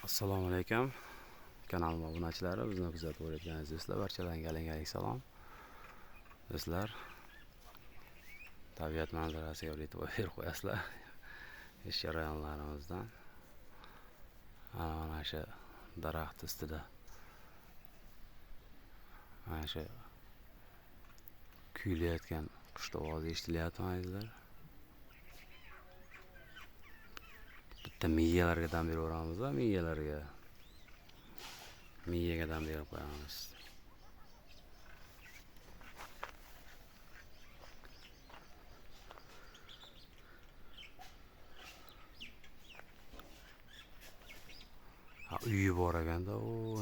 Assalomu alaykum. Kanalim obunachilari, bizni kuzatib o'rayotganingiz do'stlar, barchalarga alangali salom. Do'stlar, tabiat manzarasiga e'tibor berib qo'yasizlar. Ish jarayonlarimizdan. Mana shu daraxt ustida mana shu kuylayotgan qush ovozi eshitilyapti. Bitta miyalarga dam beraveramiz va miyaga dam berib qo'yamiz. Uyi bor ekanda,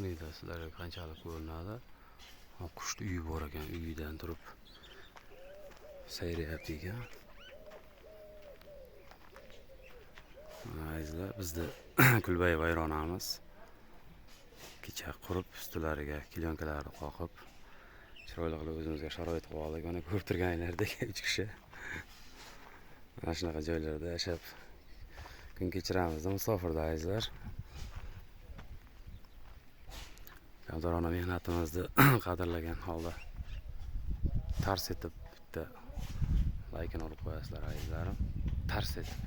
neydi sizlarga qanchalik ko'rinadi. Qushni uyi bor ekan, uyidan turib sayrayapti ekan. Azizlar, bizda kulbay vayronamiz. Kecha qurib, ustilariga klyonkalarni qoqib, chiroyli qilib o'zimizga sharoit qilib oldik. Mana ko'rib turganinglardek 3 kishi mana shunaqa joylarda yashab kun kechiramiz, musofirda azizlar. Kamtarona mehnatimizni qadrlagan holda tars etib bitta laykini urib qo'yasizlar azizlarim. Tars etib